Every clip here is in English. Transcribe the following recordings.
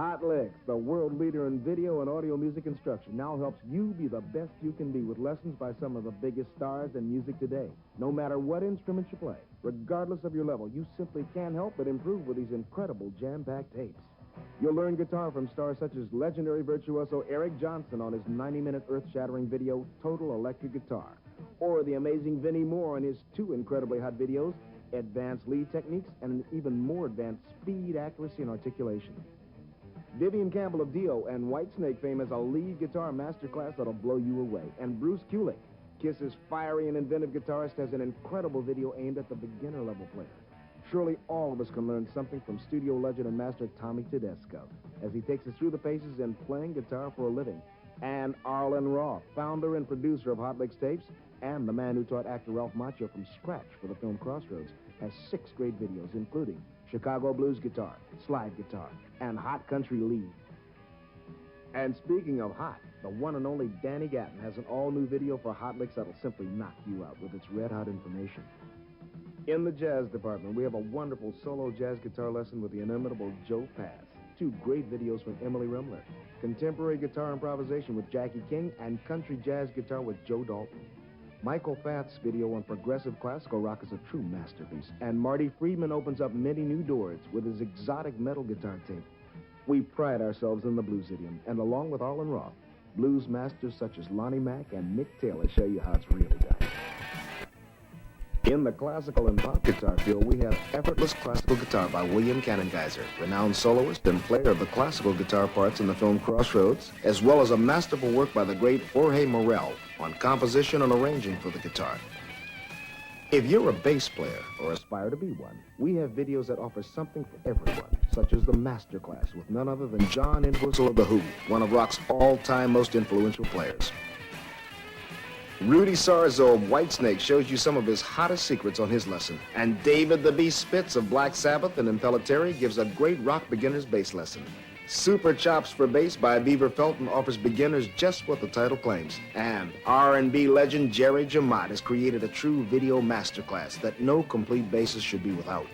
Hot Licks, the world leader in video and audio music instruction, now helps you be the best you can be with lessons by some of the biggest stars in music today. No matter what instrument you play, regardless of your level, you simply can't help but improve with these incredible jam-packed tapes. You'll learn guitar from stars such as legendary virtuoso Eric Johnson on his 90-minute earth-shattering video, Total Electric Guitar, or the amazing Vinnie Moore on his two incredibly hot videos, Advanced Lead Techniques, and an even more advanced speed, accuracy, and articulation. Vivian Campbell of Dio and Whitesnake fame has a lead guitar masterclass that'll blow you away. And Bruce Kulick, Kiss's fiery and inventive guitarist, has an incredible video aimed at the beginner-level player. Surely all of us can learn something from studio legend and master Tommy Tedesco as he takes us through the paces in playing guitar for a living. And Arlen Roth, founder and producer of Hot Licks Tapes, and the man who taught actor Ralph Macchio from scratch for the film Crossroads, has 6 great videos, including Chicago Blues Guitar, Slide Guitar, and Hot Country Lead. And speaking of hot, the one and only Danny Gatton has an all-new video for Hot Licks that'll simply knock you out with its red-hot information. In the jazz department, we have a wonderful solo jazz guitar lesson with the inimitable Joe Pass, 2 great videos from Emily Remler, contemporary guitar improvisation with Jackie King, and country jazz guitar with Joe Dalton. Michael Fath's video on progressive classical rock is a true masterpiece, and Marty Friedman opens up many new doors with his exotic metal guitar tape. We pride ourselves in the blues idiom, and along with Arlen Roth, blues masters such as Lonnie Mack and Mick Taylor show you how it's really done. In the classical and pop guitar field, we have Effortless Classical Guitar by William Cannongeiser, renowned soloist and player of the classical guitar parts in the film Crossroads, as well as a masterful work by the great Jorge Morel on composition and arranging for the guitar. If you're a bass player or aspire to be one, we have videos that offer something for everyone, such as the Masterclass with none other than John Entwistle of The Who, one of rock's all-time most influential players. Rudy Sarzo of Whitesnake shows you some of his hottest secrets on his lesson. And David the Beast Spitz of Black Sabbath and Impellitteri gives a great rock beginner's bass lesson. Super Chops for Bass by Beaver Felton offers beginners just what the title claims. And R&B legend Jerry Jamot has created a true video masterclass that no complete bassist should be without.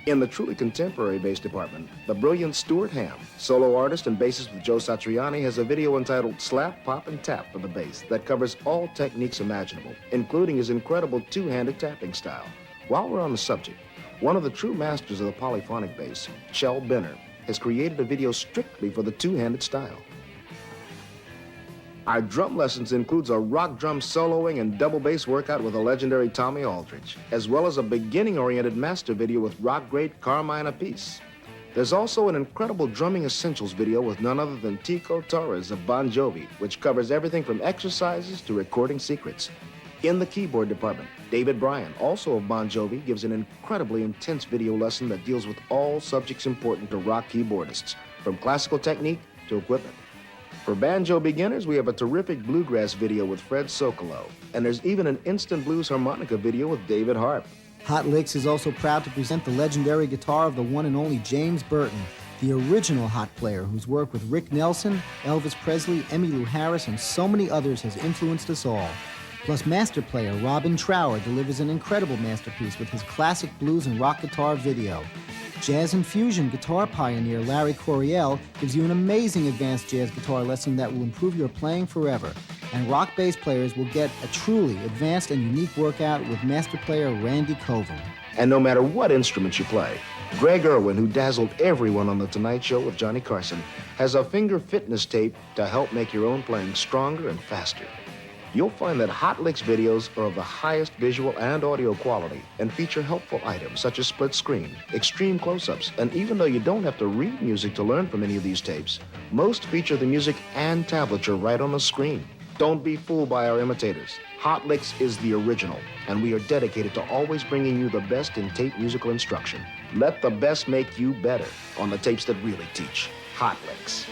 In the truly contemporary bass department, the brilliant Stuart Ham, solo artist and bassist with Joe Satriani, has a video entitled Slap, Pop, and Tap for the bass that covers all techniques imaginable, including his incredible two-handed tapping style. While we're on the subject, one of the true masters of the polyphonic bass, Chell Benner, has created a video strictly for the two-handed style. Our drum lessons includes a rock drum soloing and double bass workout with the legendary Tommy Aldridge, as well as a beginning-oriented master video with rock great Carmine Appice. There's also an incredible drumming essentials video with none other than Tico Torres of Bon Jovi, which covers everything from exercises to recording secrets. In the keyboard department, David Bryan, also of Bon Jovi, gives an incredibly intense video lesson that deals with all subjects important to rock keyboardists, from classical technique to equipment. For banjo beginners, we have a terrific bluegrass video with Fred Sokolow, and there's even an instant blues harmonica video with David Harp. Hot Licks is also proud to present the legendary guitar of the one and only James Burton, the original Hot player whose work with Rick Nelson, Elvis Presley, Emmylou Harris, and so many others has influenced us all. Plus, master player Robin Trower delivers an incredible masterpiece with his classic blues and rock guitar video. Jazz and fusion guitar pioneer Larry Coryell gives you an amazing advanced jazz guitar lesson that will improve your playing forever. And rock bass players will get a truly advanced and unique workout with master player Randy Coven. And no matter what instrument you play, Greg Irwin, who dazzled everyone on The Tonight Show with Johnny Carson, has a finger fitness tape to help make your own playing stronger and faster. You'll find that Hot Licks videos are of the highest visual and audio quality and feature helpful items such as split screen, extreme close-ups, and even though you don't have to read music to learn from any of these tapes, most feature the music and tablature right on the screen. Don't be fooled by our imitators. Hot Licks is the original, and we are dedicated to always bringing you the best in tape musical instruction. Let the best make you better on the tapes that really teach. Hot Licks.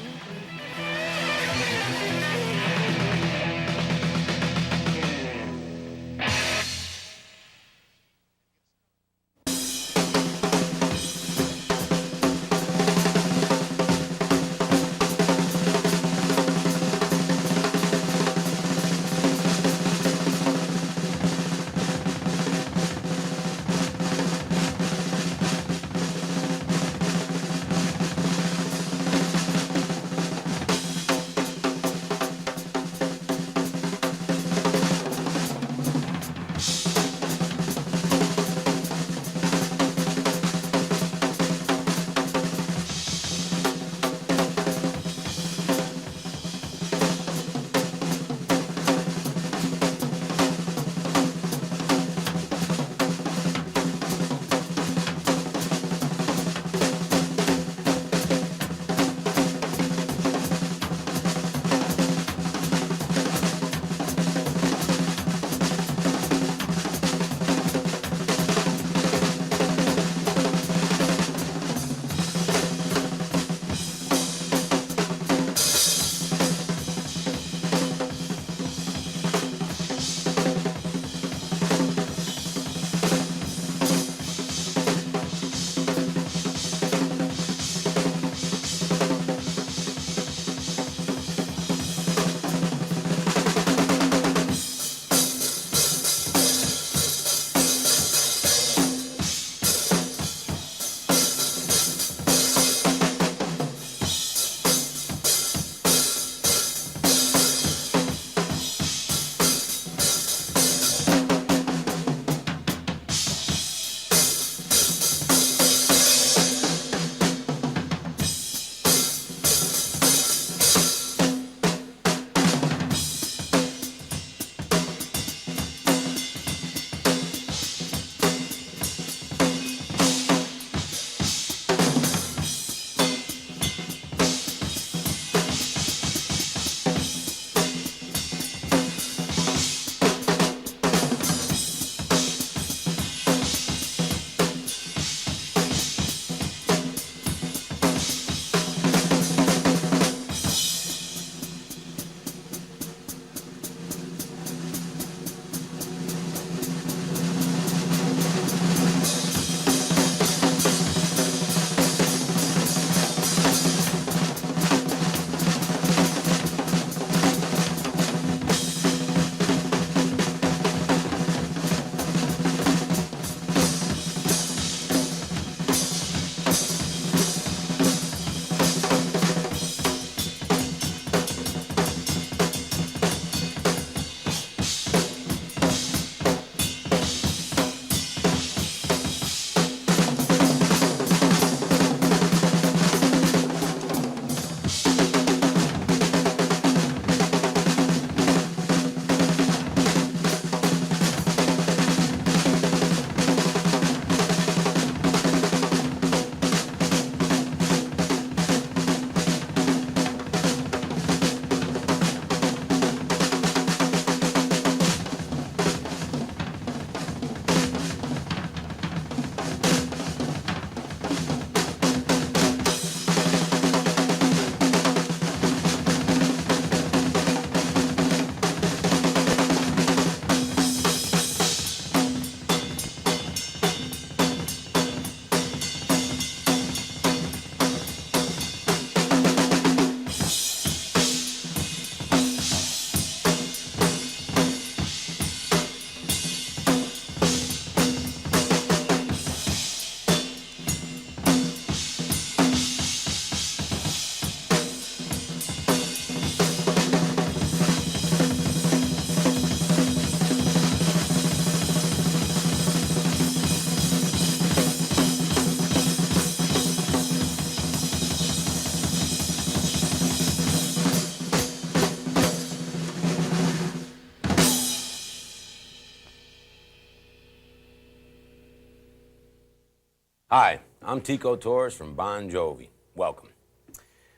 Hi, I'm Tico Torres from Bon Jovi. Welcome.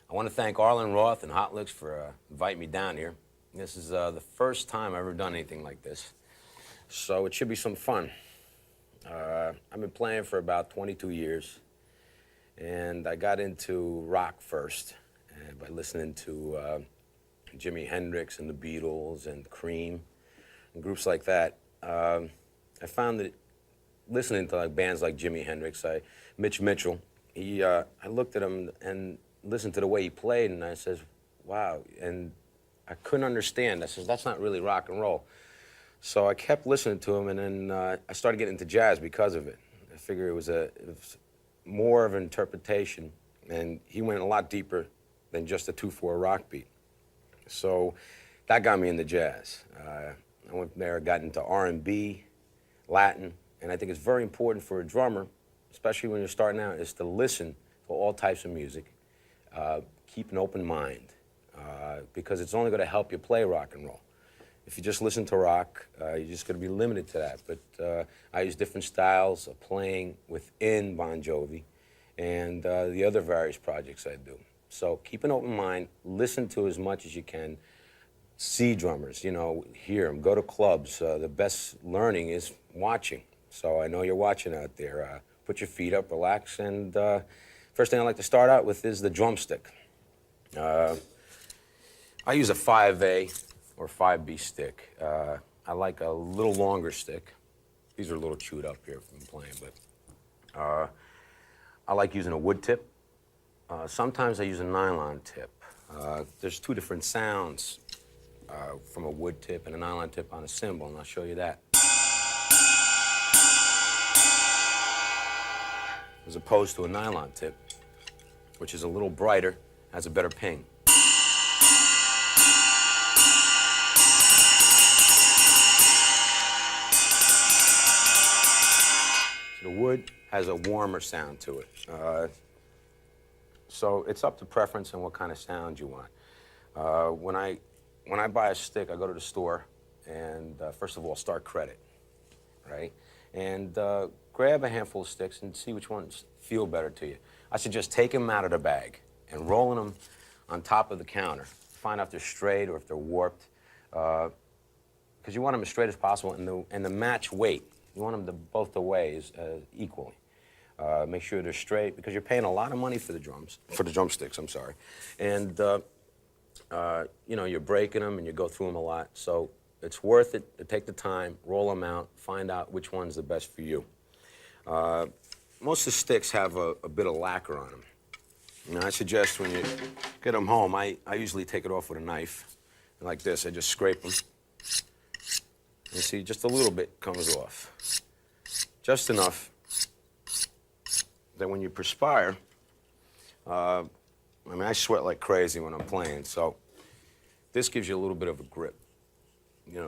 I want to thank Arlen Roth and Hot Licks for inviting me down here. This is the first time I've ever done anything like this, so it should be some fun. I've been playing for about 22 years, and I got into rock first by listening to Jimi Hendrix and the Beatles and Cream and groups like that. I found that listening to bands like Jimi Hendrix, Mitch Mitchell, I looked at him and listened to the way he played, and I says, wow, and I couldn't understand. I says, that's not really rock and roll. So I kept listening to him, and then I started getting into jazz because of it. I figured it was more of an interpretation, and he went a lot deeper than just a 2/4 rock beat. So that got me into jazz. I went from there, got into R&B, Latin, and I think it's very important for a drummer, especially when you're starting out, is to listen to all types of music. Keep an open mind, because it's only going to help you play rock and roll. If you just listen to rock, you're just going to be limited to that. But I use different styles of playing within Bon Jovi and the other various projects I do. So keep an open mind, listen to as much as you can, see drummers, hear them, go to clubs. The best learning is watching. So I know you're watching out there. Put your feet up, relax, and first thing I like to start out with is the drumstick. I use a 5A or 5B stick. I like a little longer stick. These are a little chewed up here from playing, but I like using a wood tip. Sometimes I use a nylon tip. There's two different sounds from a wood tip and a nylon tip on a cymbal, and I'll show you that. As opposed to a nylon tip, which is a little brighter, has a better ping. So the wood has a warmer sound to it. So it's up to preference and what kind of sound you want. When I buy a stick, I go to the store and first of all start credit, right? And grab a handful of sticks and see which ones feel better to you. I suggest taking them out of the bag and rolling them on top of the counter. Find out if they're straight or if they're warped, because you want them as straight as possible and the match weight. You want them to both the ways equally. Make sure they're straight because you're paying a lot of money for the drumsticks. I'm sorry, and you're breaking them and you go through them a lot. So it's worth it to take the time, roll them out, find out which one's the best for you. Most of the sticks have a bit of lacquer on them. And I suggest when you get them home, I usually take it off with a knife. Like this, I just scrape them. You see, just a little bit comes off. Just enough that when you perspire, I sweat like crazy when I'm playing, so this gives you a little bit of a grip.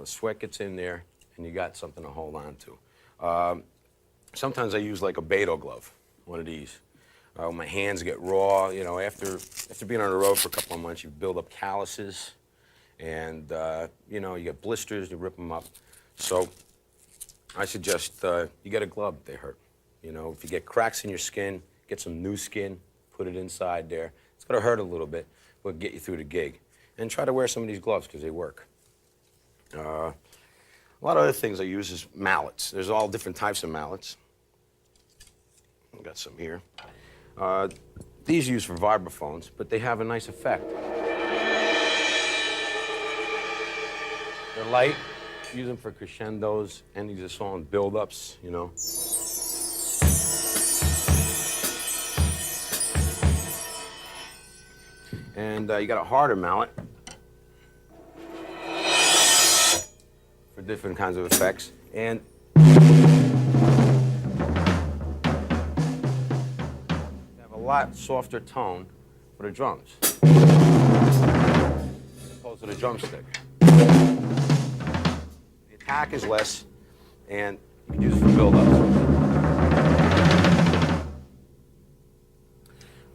Sweat gets in there, and you got something to hold on to. Sometimes I use like a Beto glove, one of these. My hands get raw. After being on the road for a couple of months, you build up calluses, and you get blisters. You rip them up. So I suggest you get a glove. They hurt. If you get cracks in your skin, get some new skin, put it inside there. It's gonna hurt a little bit, but get you through the gig. And try to wear some of these gloves because they work. A lot of other things I use is mallets. There's all different types of mallets. I've got some here. These are used for vibraphones, but they have a nice effect. They're light. Use them for crescendos, endings of song build-ups, And you got a harder mallet for different kinds of effects. And have a lot softer tone for the drums, as opposed to the drumstick. The attack is less, and you can use it for build-ups.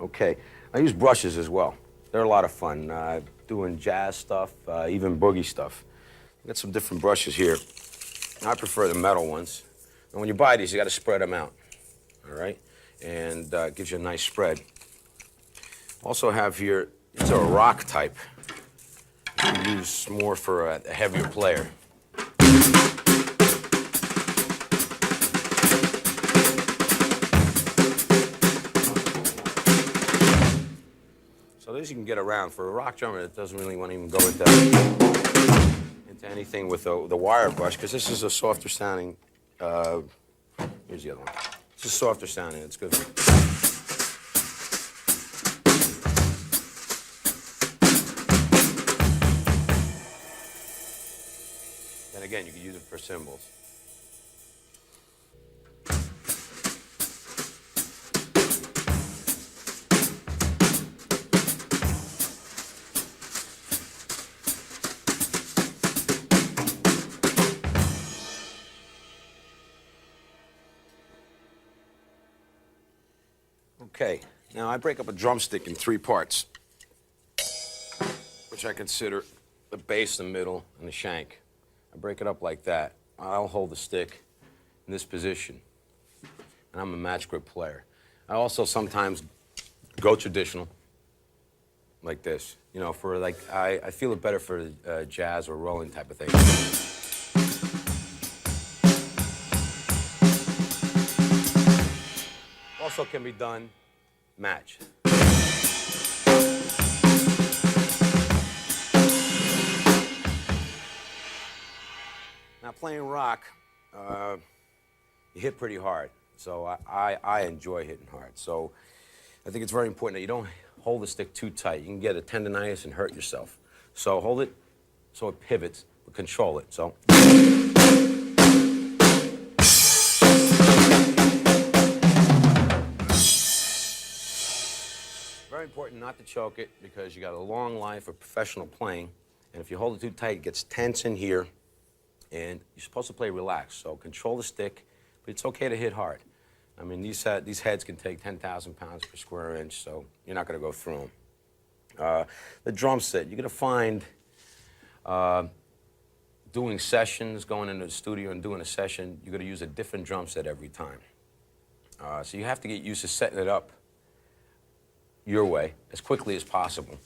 Okay, I use brushes as well. They're a lot of fun, doing jazz stuff, even boogie stuff. I got some different brushes here. I prefer the metal ones. And when you buy these, you got to spread them out, all right? and gives you a nice spread. Also have here, these are a rock type. You can use more for a heavier player. So these you can get around. For a rock drummer that doesn't really want to even go into anything with the wire brush, because this is a softer sounding, here's the other one. It's a softer sounding, it's good. And again, you can use it for cymbals. Okay, now I break up a drumstick in 3 parts, which I consider the base, the middle, and the shank. I break it up like that. I'll hold the stick in this position, and I'm a match grip player. I also sometimes go traditional, like this. You know, for like, I feel it better for jazz or rolling type of thing. Also can be done match. Now playing rock, you hit pretty hard. So I enjoy hitting hard. So I think it's very important that you don't hold the stick too tight. You can get a tendonitis and hurt yourself. So hold it so it pivots, but control it. So. Very important not to choke it, because you got a long life of professional playing, and if you hold it too tight, it gets tense in here, and you're supposed to play relaxed. So control the stick, but it's okay to hit hard. I mean, these heads can take 10,000 pounds per square inch, so you're not going to go through them. The drum set, you're going to find doing sessions, going into the studio and doing a session, you're going to use a different drum set every time. So you have to get used to setting it up your way as quickly as possible.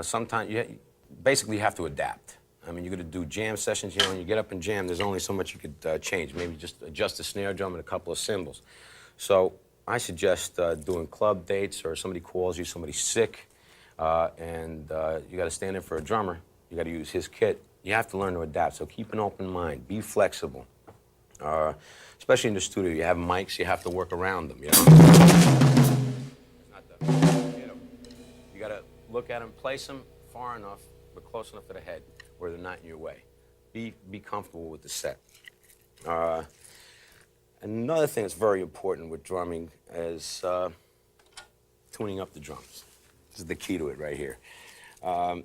Sometimes you basically have to adapt. I mean, you're going to do jam sessions, you know, when you get up and jam, there's only so much you could change. Maybe just adjust the snare drum and a couple of cymbals. So I suggest doing club dates, or somebody calls you, somebody's sick, and you got to stand in for a drummer. You got to use his kit. You have to learn to adapt, so keep an open mind. Be flexible. Especially in the studio, you have mics, you have to work around them, you know. You got to look at them, place them far enough, but close enough to the head where they're not in your way. Be comfortable with the set. Another thing that's very important with drumming is tuning up the drums. This is the key to it right here. I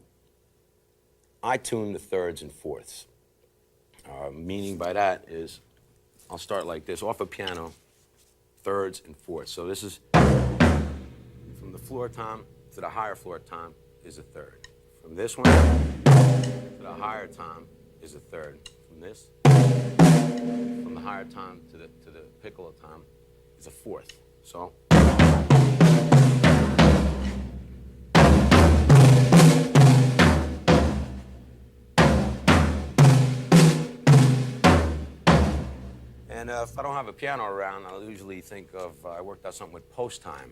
tune the thirds and fourths. Meaning by that is, I'll start like this, off a piano, thirds and fourths. So this is from the floor tom to the higher floor tom is a third. From this one to the higher tom is a third. From this, from the higher tom to the piccolo tom is a fourth. So. And if I don't have a piano around, I'll usually think of, I worked out something with post time.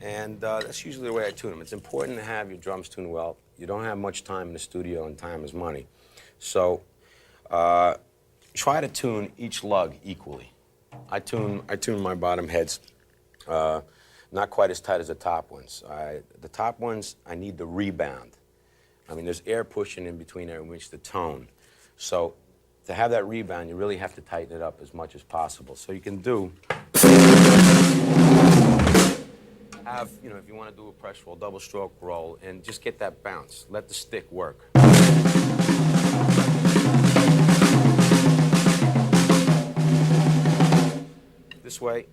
And that's usually the way I tune them. It's important to have your drums tuned well. You don't have much time in the studio, and time is money. So try to tune each lug equally. I tune my bottom heads not quite as tight as the top ones. The top ones, I need the rebound. I mean, there's air pushing in between there in which the tone. So to have that rebound, you really have to tighten it up as much as possible. So you can do, you know, if you want to do a press roll, double stroke roll, and just get that bounce. Let the stick work. This way,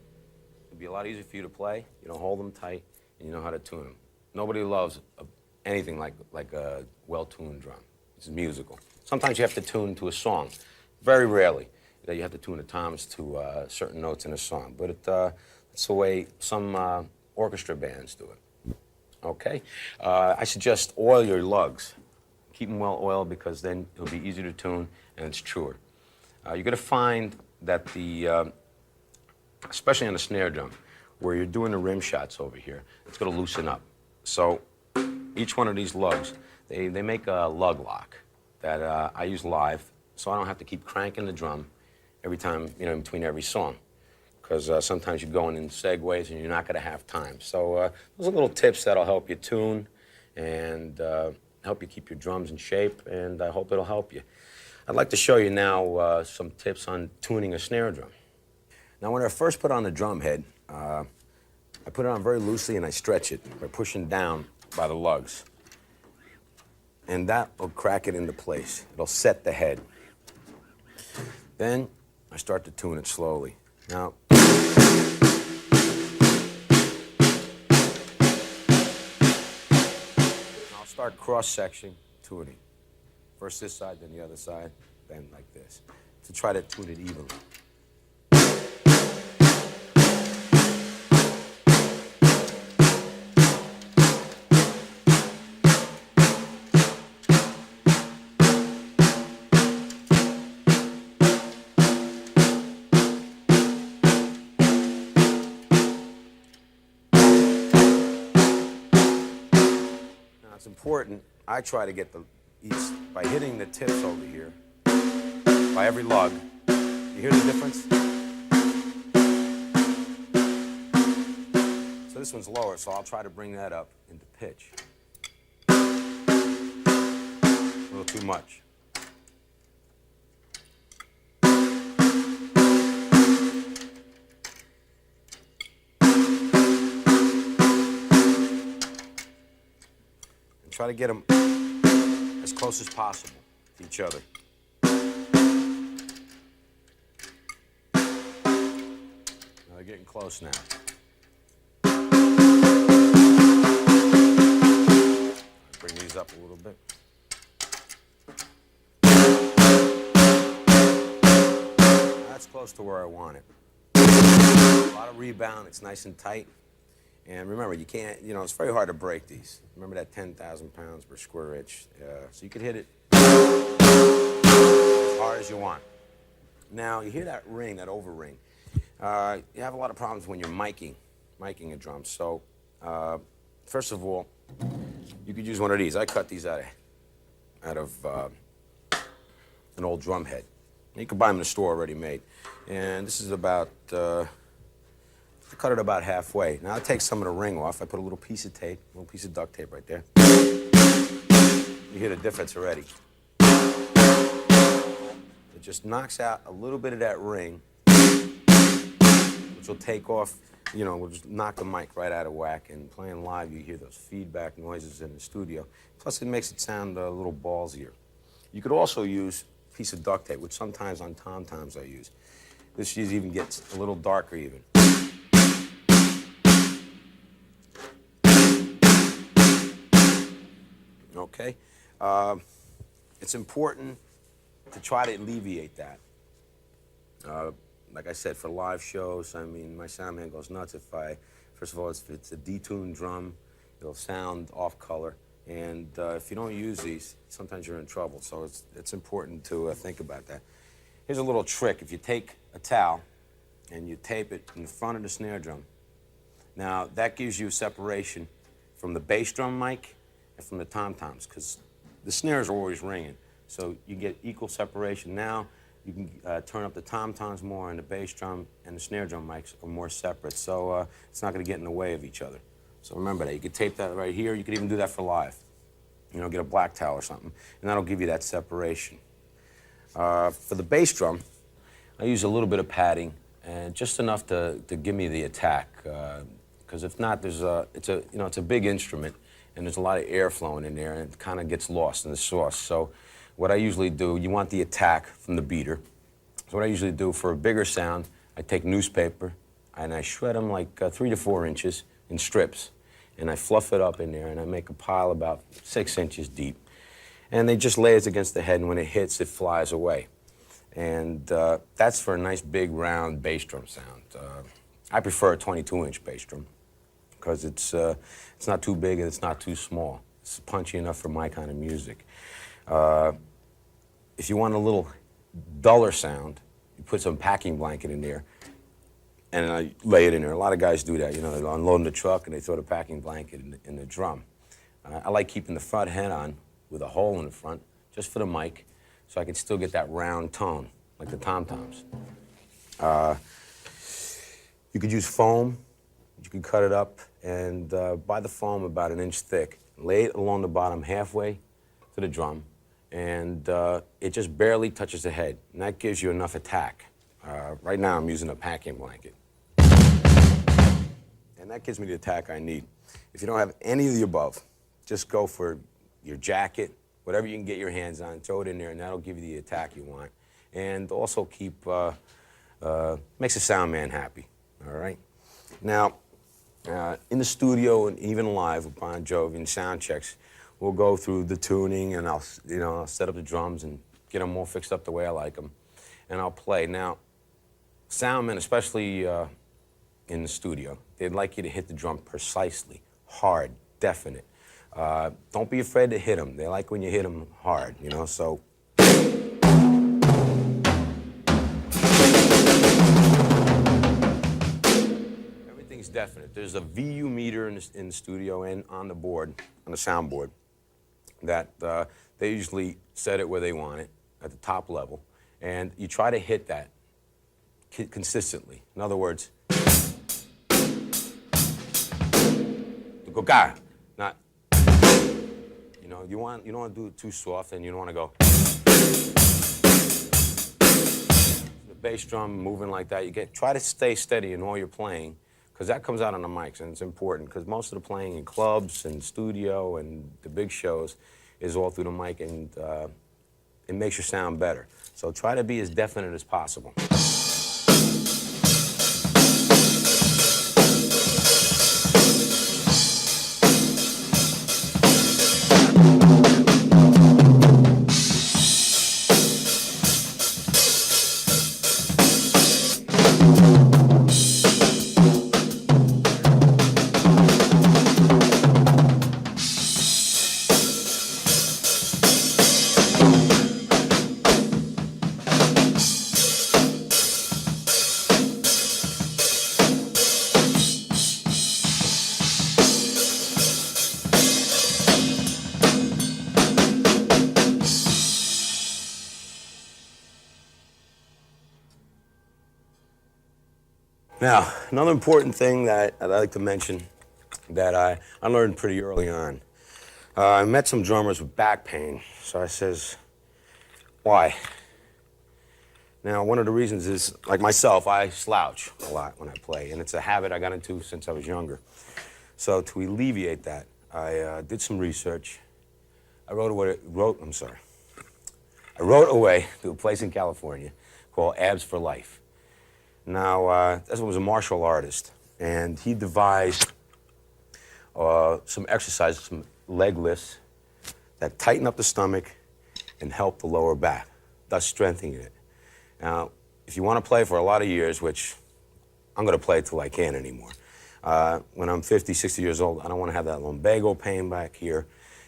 it'll be a lot easier for you to play. You don't hold them tight, and you know how to tune them. Nobody loves anything like a well-tuned drum. It's musical. Sometimes you have to tune to a song. Very rarely that you have to tune the toms to certain notes in a song, but it's the way some orchestra bands do it. Okay? I suggest oil your lugs. Keep them well oiled because then it'll be easier to tune and it's truer. You're going to find that especially on the snare drum, where you're doing the rim shots over here, it's going to loosen up. So each one of these lugs, they make a lug lock that I use live, so I don't have to keep cranking the drum every time, in between every song, because sometimes you're going in segues and you're not going to have time. So those are little tips that'll help you tune and help you keep your drums in shape, and I hope it'll help you. I'd like to show you now some tips on tuning a snare drum. Now, when I first put on the drum head, I put it on very loosely and I stretch it by pushing down by the lugs. And that will crack it into place. It'll set the head. Then I start to tune it slowly. Now, I'll start cross-section tuning. First this side, then the other side, then like this, to try to tune it evenly. It's important, I try to get by hitting the tips over here, by every lug. You hear the difference? So this one's lower, so I'll try to bring that up into pitch. A little too much. Try to get them as close as possible to each other. Now they're getting close now. Bring these up a little bit. That's close to where I want it. A lot of rebound, it's nice and tight. And remember, you can't, it's very hard to break these. Remember that 10,000 pounds per square inch. So you can hit it as hard as you want. Now, you hear that ring, that over ring. You have a lot of problems when you're miking a drum. So, first of all, you could use one of these. I cut these out of an old drum head. You can buy them in the store already made. And this is about... I cut it about halfway. Now I take some of the ring off. I put a little piece of tape, a little piece of duct tape right there. You hear the difference already. It just knocks out a little bit of that ring, which will take off, will just knock the mic right out of whack. And playing live, you hear those feedback noises in the studio. Plus, it makes it sound a little ballsier. You could also use a piece of duct tape, which sometimes on tom-toms I use. This even gets a little darker even. Okay? It's important to try to alleviate that. Like I said, for live shows, my sound man goes nuts if first of all, if it's a detuned drum, it'll sound off color. And if you don't use these, sometimes you're in trouble. So it's important to think about that. Here's a little trick. If you take a towel and you tape it in the front of the snare drum, now that gives you separation from the bass drum mic and from the tom-toms, because the snares are always ringing. So you get equal separation. Now you can turn up the tom-toms more, and the bass drum and the snare drum mics are more separate. So it's not going to get in the way of each other. So remember that. You could tape that right here. You could even do that for live. Get a black towel or something, and that'll give you that separation. For the bass drum, I use a little bit of padding, and just enough to give me the attack. Because if not, it's a big instrument, and there's a lot of air flowing in there, and it kind of gets lost in the sauce. So what I usually do, you want the attack from the beater. So what I usually do for a bigger sound, I take newspaper, and I shred them like 3 to 4 inches in strips. and I fluff it up in there, and I make a pile about 6 inches deep. And they just lay it against the head, and when it hits, it flies away. And that's for a nice big round bass drum sound. I prefer a 22-inch bass drum because it's not too big and it's not too small. It's punchy enough for my kind of music. If you want a little duller sound, you put some packing blanket in there and I lay it in there. A lot of guys do that, you know, they're unloading the truck and they throw the packing blanket in the drum. I like keeping the front head on with a hole in the front just for the mic so I can still get that round tone like the tom-toms. You could use foam. You can cut it up and buy the foam about 1 inch thick. Lay it along the bottom halfway to the drum, and it just barely touches the head, and that gives you enough attack. Right now I'm using a packing blanket, and that gives me the attack I need. If you don't have any of the above, just go for your jacket, whatever you can get your hands on, throw it in there, and that'll give you the attack you want. And also makes the sound man happy, all right? Now, in the studio and even live with Bon Jovi and sound checks, we'll go through the tuning and I'll set up the drums and get them all fixed up the way I like them, and I'll play. Now, sound men, especially in the studio, they'd like you to hit the drum precisely, hard, definite. Don't be afraid to hit them. They like when you hit them hard, you know, so. Everything's definite. There's a VU meter in the studio and on the board, on the soundboard, that they usually set it where they want it, at the top level, and you try to hit that consistently. In other words, go ga, not. You know, you don't want to do it too soft, and you don't want to go. The bass drum moving like that, try to stay steady in all your playing, because that comes out on the mics, and it's important, because most of the playing in clubs and studio and the big shows is all through the mic, and it makes your sound better. So try to be as definite as possible. Now, another important thing that I'd like to mention that I learned pretty early on. I met some drummers with back pain, so I says, why? Now, one of the reasons is, like myself, I slouch a lot when I play, and it's a habit I got into since I was younger. So to alleviate that, I did some research. I wrote away to a place in California called Abs for Life. Now, this was a martial artist, and he devised some exercises, some leg lifts that tighten up the stomach and help the lower back, thus strengthening it. Now, if you want to play for a lot of years, which I'm going to play till I can't anymore, when I'm 50, 60 years old, I don't want to have that lumbago pain back here,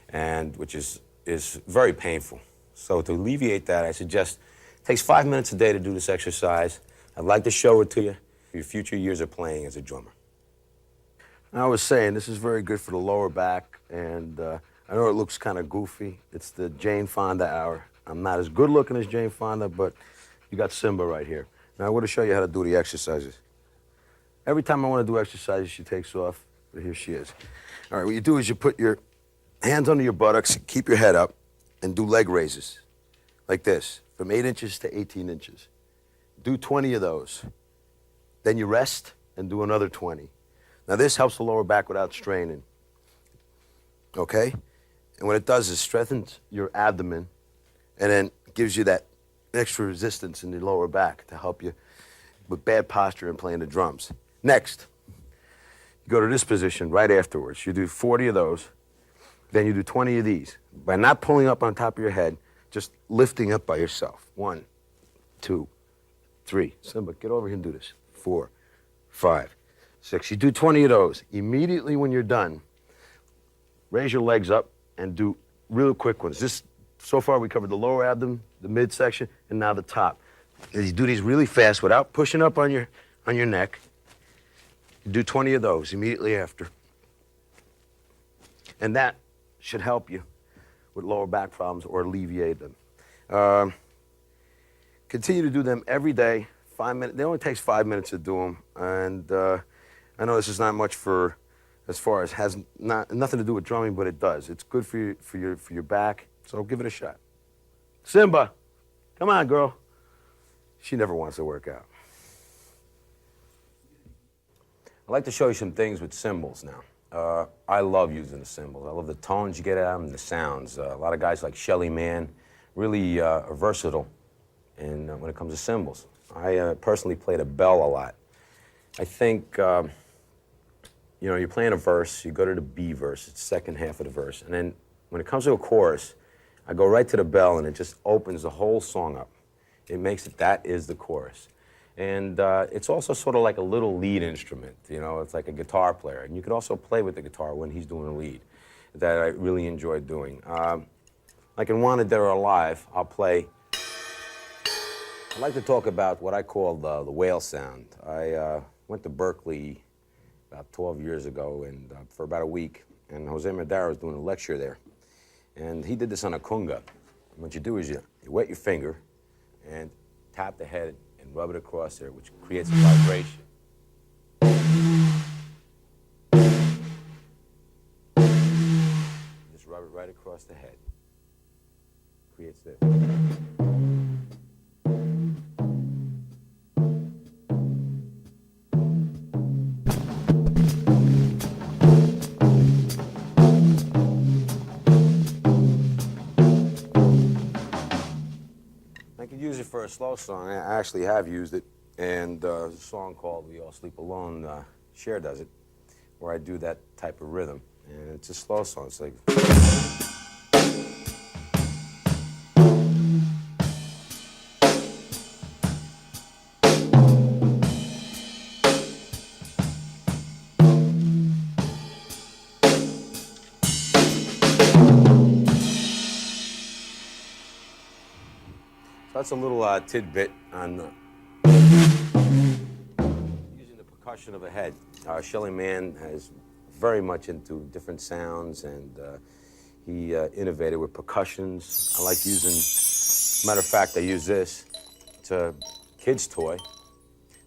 and which is very painful. So to alleviate that, I suggest it takes 5 minutes a day to do this exercise. I'd like to show it to you for your future years of playing as a drummer. I was saying, this is very good for the lower back, and I know it looks kind of goofy. It's the Jane Fonda hour. I'm not as good looking as Jane Fonda, but you got Simba right here. Now, I'm going to show you how to do the exercises. Every time I want to do exercises, she takes off, but here she is. All right, what you do is you put your hands under your buttocks, keep your head up, and do leg raises, like this, from 8 inches to 18 inches. Do 20 of those. Then you rest and do another 20. Now this helps the lower back without straining, okay? And what it does is strengthens your abdomen and then gives you that extra resistance in the lower back to help you with bad posture and playing the drums. Next, you go to this position right afterwards. You do 40 of those, then you do 20 of these. By not pulling up on top of your head, just lifting up by yourself. 1, 2, 3. Simba, get over here and do this. 4, 5, 6. You do 20 of those. Immediately when you're done, raise your legs up and do real quick ones. So far we covered the lower abdomen, the midsection, and now the top. And you do these really fast without pushing up on your neck. You do 20 of those immediately after. And that should help you with lower back problems or alleviate them. Continue to do them every day, 5 minutes. It only takes 5 minutes to do them. And I know this is not much for, as far as has nothing to do with drumming, but it does. It's good for your back, so give it a shot. Simba, come on, girl. She never wants to work out. I'd like to show you some things with cymbals now. I love using the cymbals. I love the tones you get out of them and the sounds. A lot of guys like Shelly Manne really are versatile when it comes to cymbals. I personally played a bell a lot. I think, you know, you're playing a verse, you go to the B verse, it's the second half of the verse, and then when it comes to a chorus, I go right to the bell and it just opens the whole song up. It makes it, that is the chorus. And it's also sort of like a little lead instrument, you know, it's like a guitar player. And you could also play with the guitar when he's doing a lead, that I really enjoy doing. Like in Wanted Dead or Alive, I'll play, I'd like to talk about what I call the whale sound. I went to Berkeley about 12 years ago and for about a week, and Jose Madero was doing a lecture there. And he did this on a conga. What you do is you wet your finger and tap the head and rub it across there, which creates a vibration. Just rub it right across the head. Creates this. For a slow song, I actually have used it, and there's a song called We All Sleep Alone, Cher does it, where I do that type of rhythm, and it's a slow song. It's like... That's a little tidbit on using the percussion of a head. Shelly Manne is very much into different sounds, and he innovated with percussions. I like using, matter of fact, I use this. It's a kid's toy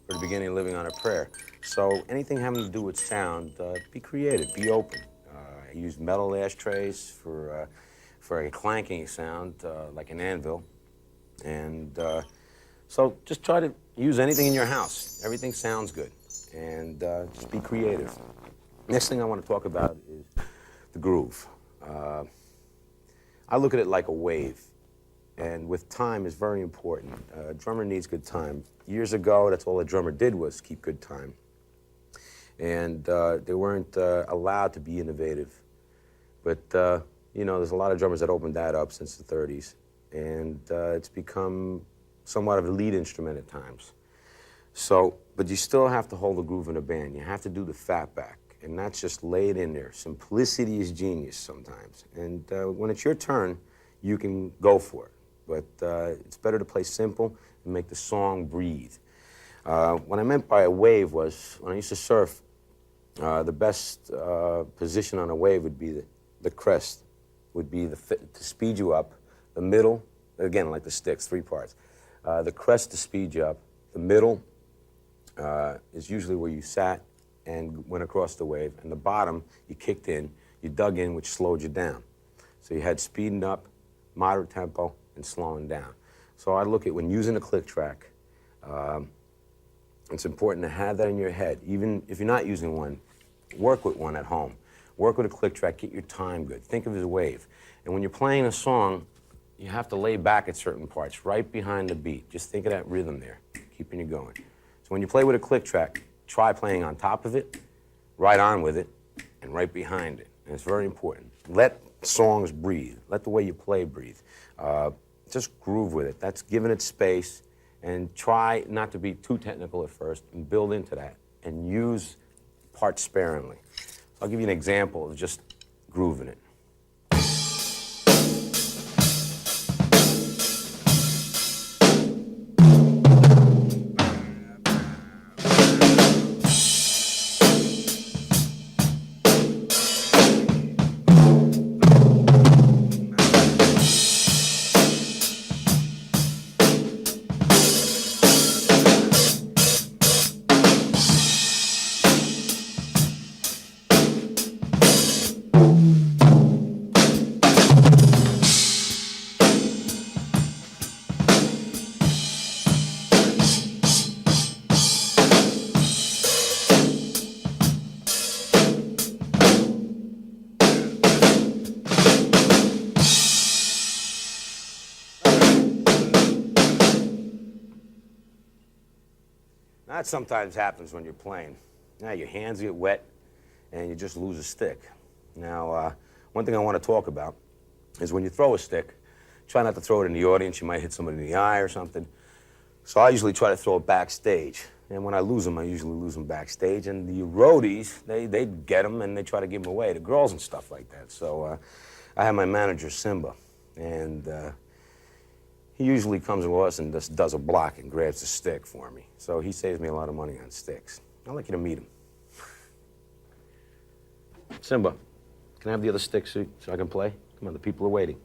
for the beginning of Living on a Prayer. So anything having to do with sound, be creative, be open. I use metal ashtrays for a clanking sound, like an anvil. And so just try to use anything in your house. Everything sounds good. And just be creative. Next thing I want to talk about is the groove. I look at it like a wave. And with time is very important. A drummer needs good time. Years ago, that's all a drummer did was keep good time. And they weren't allowed to be innovative. But, you know, there's a lot of drummers that opened that up since the 30s. And it's become somewhat of a lead instrument at times. So, but you still have to hold the groove in a band. You have to do the fat back, and that's just lay it in there. Simplicity is genius sometimes. And when it's your turn, you can go for it. But it's better to play simple and make the song breathe. What I meant by a wave was, when I used to surf, the best position on a wave would be the crest, would be to speed you up. The middle, again, like the sticks, 3 parts. The crest to speed you up. The middle is usually where you sat and went across the wave. And the bottom, you kicked in, you dug in, which slowed you down. So you had speeding up, moderate tempo, and slowing down. So I look at when using a click track, it's important to have that in your head. Even if you're not using one, work with one at home. Work with a click track, get your time good. Think of it as a wave. And when you're playing a song, you have to lay back at certain parts, right behind the beat. Just think of that rhythm there, keeping you going. So when you play with a click track, try playing on top of it, right on with it and right behind it. And it's very important. Let songs breathe. Let the way you play breathe. Just groove with it. That's giving it space, and try not to be too technical at first and build into that and use parts sparingly. I'll give you an example of just grooving it. That sometimes happens when you're playing. Now your hands get wet and you just lose a stick. Now, one thing I want to talk about is when you throw a stick, try not to throw it in the audience. You might hit somebody in the eye or something. So I usually try to throw it backstage. And when I lose them, I usually lose them backstage. And the roadies, they get them and they try to give them away to girls and stuff like that. So I have my manager, Simba, and he usually comes to us and just does a block and grabs the stick for me. So he saves me a lot of money on sticks. I'd like you to meet him. Simba, can I have the other stick so I can play? Come on, the people are waiting.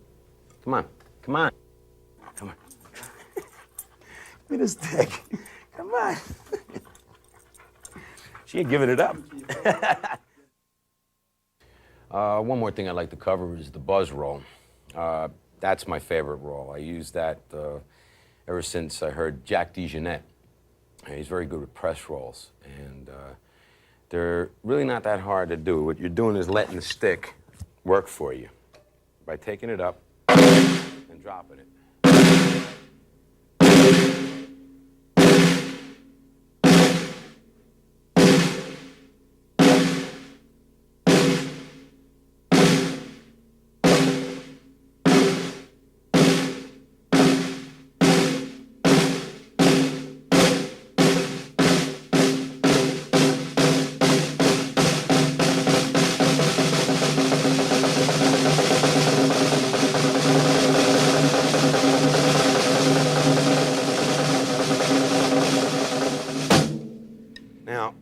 Come on, come on. Come on. Give me the stick. Come on. She ain't giving it up. One more thing I'd like to cover is the buzz roll. That's my favorite roll. I use that ever since I heard Jack DeJohnette. He's very good with press rolls, and they're really not that hard to do. What you're doing is letting the stick work for you by taking it up and dropping it. Now,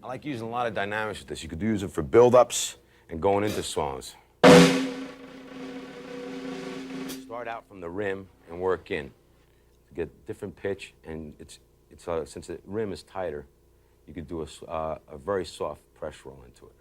I like using a lot of dynamics with this. You could use it for build-ups and going into songs. Start out from the rim and work in to get different pitch, and since the rim is tighter, you could do a very soft press roll into it.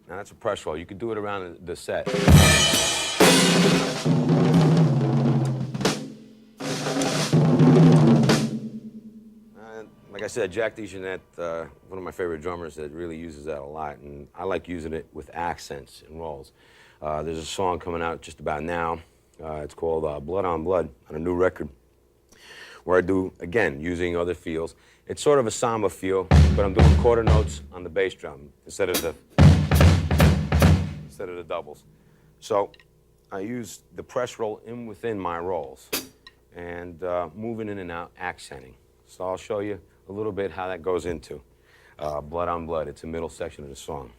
Now that's a press roll. You could do it around the set. Like I said, Jack DeJohnette, one of my favorite drummers that really uses that a lot, and I like using it with accents and rolls. There's a song coming out just about now. It's called Blood on Blood on a new record, where I do, again, using other feels. It's sort of a samba feel, but I'm doing quarter notes on the bass drum instead of the doubles. So I use the press roll in within my rolls and moving in and out, accenting. So I'll show you a little bit how that goes into Blood on Blood. It's the middle section of the song.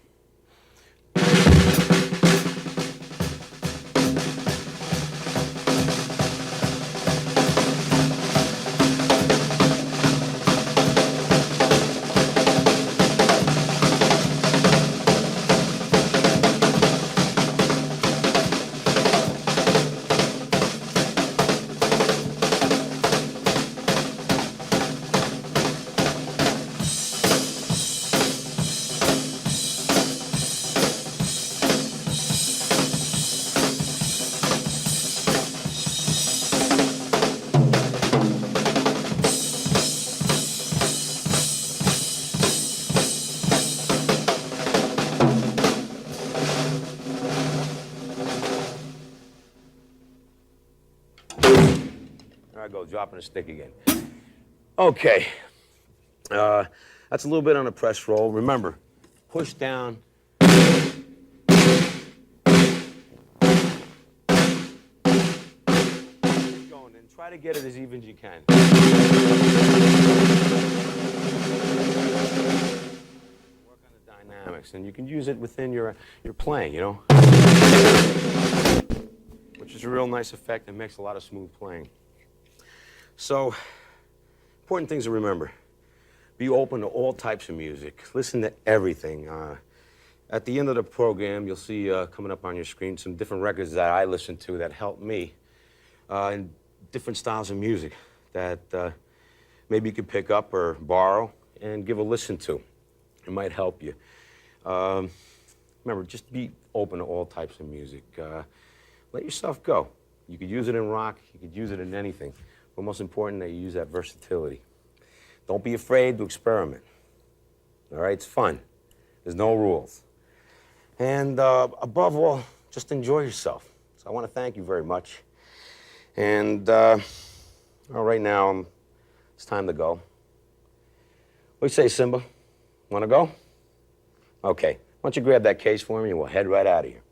There I go, dropping a stick again. Okay. That's a little bit on a press roll. Remember, push down. Keep going and try to get it as even as you can. Work on the dynamics, and you can use it within your playing, you know, which is a real nice effect and makes a lot of smooth playing. So, important things to remember. Be open to all types of music. Listen to everything. At the end of the program, you'll see coming up on your screen some different records that I listen to that help me in different styles of music that maybe you could pick up or borrow and give a listen to. It might help you. Remember, just be open to all types of music. Let yourself go. You could use it in rock, you could use it in anything, but most important that you use that versatility. Don't be afraid to experiment. All right, it's fun. There's no rules. And above all, just enjoy yourself. So I want to thank you very much. And well, right now, it's time to go. What do you say, Simba? Want to go? Okay. Why don't you grab that case for me and we'll head right out of here.